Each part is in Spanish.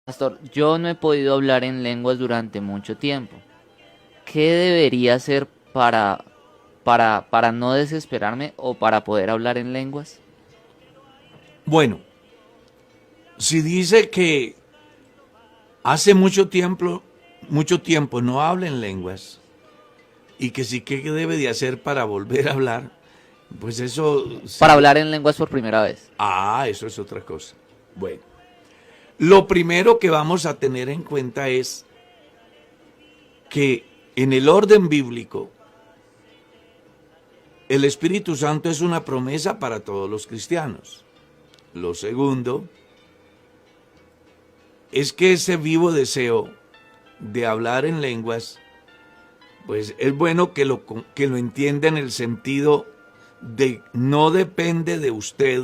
Pastor, yo no he podido hablar en lenguas durante mucho tiempo. ¿Qué debería hacer para no desesperarme o para poder hablar en lenguas? Bueno, si dice que hace mucho tiempo no habla en lenguas y que sí que debe de hacer para volver a hablar, pues eso Para sí. hablar en lenguas por primera vez. Eso es otra cosa. Bueno, lo primero que vamos a tener en cuenta es que en el orden bíblico el Espíritu Santo es una promesa para todos los cristianos. Lo segundo es que ese vivo deseo de hablar en lenguas, pues es bueno que lo entienda en el sentido de no depende de usted,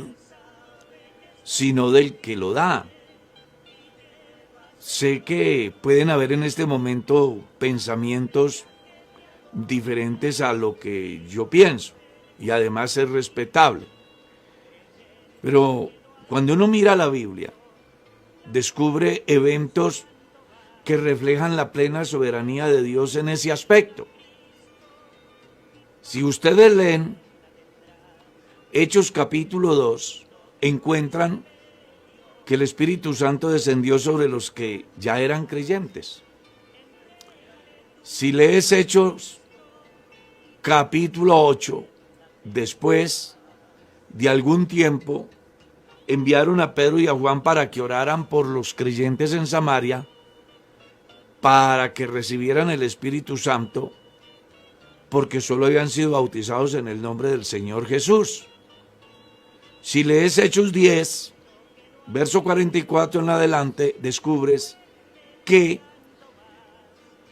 sino del que lo da. Sé que pueden haber en este momento pensamientos diferentes a lo que yo pienso y además es respetable. Pero cuando uno mira la Biblia, descubre eventos que reflejan la plena soberanía de Dios en ese aspecto. Si ustedes leen Hechos capítulo 2, encuentran que el Espíritu Santo descendió sobre los que ya eran creyentes. Si lees Hechos capítulo 8, después de algún tiempo, enviaron a Pedro y a Juan para que oraran por los creyentes en Samaria, para que recibieran el Espíritu Santo, porque solo habían sido bautizados en el nombre del Señor Jesús. Si lees Hechos 10, verso 44 en adelante, descubres que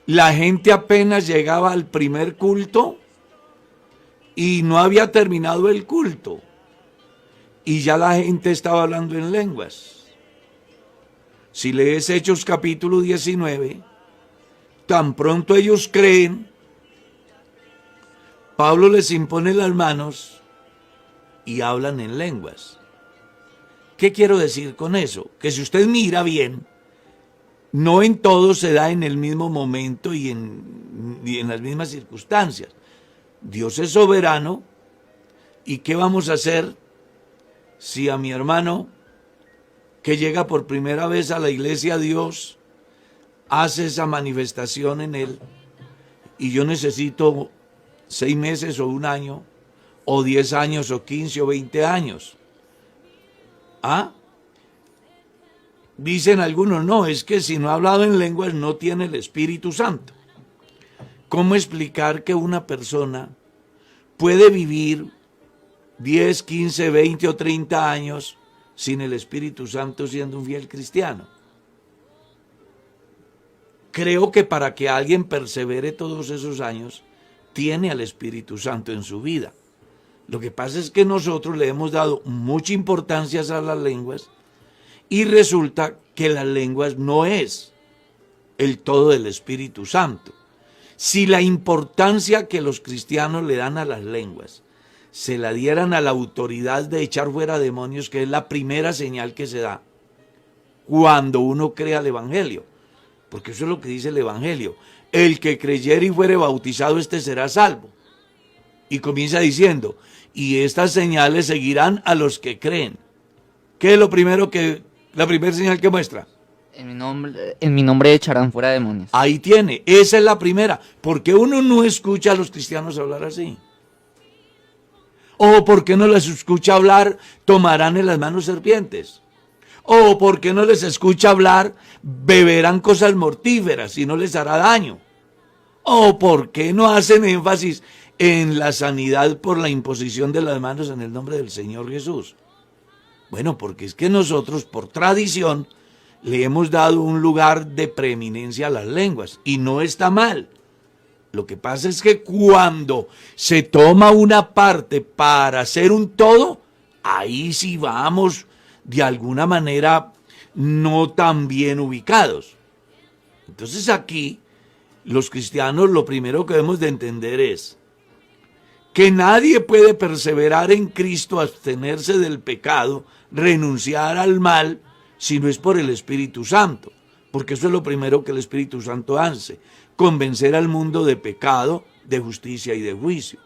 la gente apenas llegaba al primer culto y no había terminado el culto y ya la gente estaba hablando en lenguas. Si lees Hechos capítulo 19, tan pronto ellos creen, Pablo les impone las manos y hablan en lenguas. ¿Qué quiero decir con eso? Que si usted mira bien, no en todo se da en el mismo momento y en las mismas circunstancias. Dios es soberano. ¿Y qué vamos a hacer si a mi hermano que llega por primera vez a la iglesia Dios hace esa manifestación en él y yo necesito 6 meses o un año o 10 años o 15 o 20 años? ¿Ah? Dicen algunos, no, es que si no ha hablado en lenguas no tiene el Espíritu Santo. ¿Cómo explicar que una persona puede vivir 10, 15, 20 o 30 años sin el Espíritu Santo siendo un fiel cristiano? Creo que para que alguien persevere todos esos años, tiene al Espíritu Santo en su vida. Lo que pasa es que nosotros le hemos dado mucha importancia a las lenguas y resulta que las lenguas no es el todo del Espíritu Santo. Si la importancia que los cristianos le dan a las lenguas se la dieran a la autoridad de echar fuera demonios, que es la primera señal que se da cuando uno crea el Evangelio, porque eso es lo que dice el Evangelio: el que creyere y fuere bautizado, este será salvo. Y comienza diciendo, y estas señales seguirán a los que creen. ¿Qué es la primera señal que muestra? En mi nombre echarán fuera demonios. Ahí tiene, esa es la primera. ¿Por qué uno no escucha a los cristianos hablar así? ¿O por qué no les escucha hablar, tomarán en las manos serpientes? ¿O por qué no les escucha hablar, beberán cosas mortíferas y no les hará daño? ¿O por qué no hacen énfasis en la sanidad por la imposición de las manos en el nombre del Señor Jesús? Bueno, porque es que nosotros por tradición le hemos dado un lugar de preeminencia a las lenguas y no está mal. Lo que pasa es que cuando se toma una parte para hacer un todo, ahí sí vamos de alguna manera no tan bien ubicados. Entonces aquí los cristianos lo primero que debemos de entender es que nadie puede perseverar en Cristo, abstenerse del pecado, renunciar al mal, sino es por el Espíritu Santo, porque eso es lo primero que el Espíritu Santo hace, convencer al mundo de pecado, de justicia y de juicio.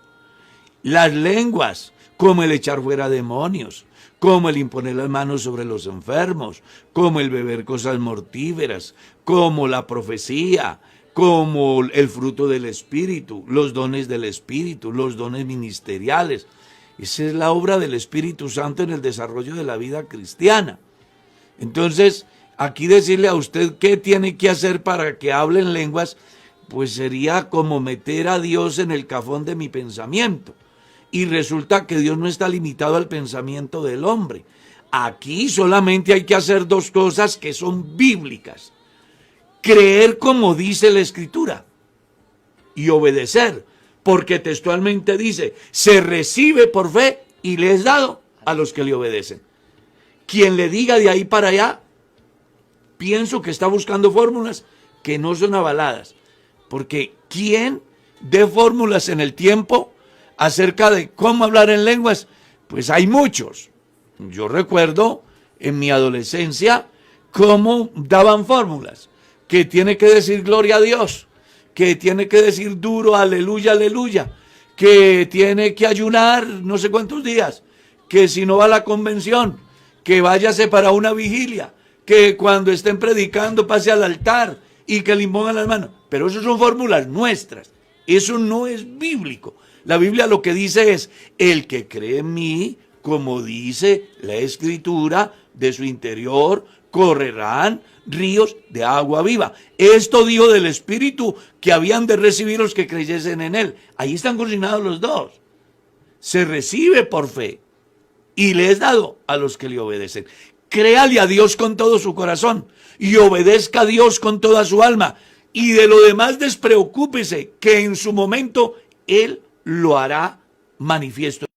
Las lenguas, como el echar fuera demonios, como el imponer las manos sobre los enfermos, como el beber cosas mortíferas, como la profecía, como el fruto del Espíritu, los dones del Espíritu, los dones ministeriales. Esa es la obra del Espíritu Santo en el desarrollo de la vida cristiana. Entonces, aquí decirle a usted qué tiene que hacer para que hable en lenguas, pues sería como meter a Dios en el cajón de mi pensamiento. Y resulta que Dios no está limitado al pensamiento del hombre. Aquí solamente hay que hacer dos cosas que son bíblicas. Creer como dice la Escritura y obedecer, porque textualmente dice, se recibe por fe y le es dado a los que le obedecen. Quien le diga de ahí para allá, pienso que está buscando fórmulas que no son avaladas, porque ¿quién dé fórmulas en el tiempo acerca de cómo hablar en lenguas? Pues hay muchos. Yo recuerdo en mi adolescencia cómo daban fórmulas, que tiene que decir gloria a Dios, que tiene que decir duro, aleluya, aleluya, que tiene que ayunar no sé cuántos días, que si no va a la convención, que váyase para una vigilia, que cuando estén predicando pase al altar y que le impongan las manos. Pero eso son fórmulas nuestras, eso no es bíblico. La Biblia lo que dice es, el que cree en mí, como dice la Escritura, de su interior correrán ríos de agua viva. Esto dijo del Espíritu que habían de recibir los que creyesen en él. Ahí están consignados los dos. Se recibe por fe y le es dado a los que le obedecen. Créale a Dios con todo su corazón y obedezca a Dios con toda su alma. Y de lo demás despreocúpese, que en su momento Él lo hará manifiesto.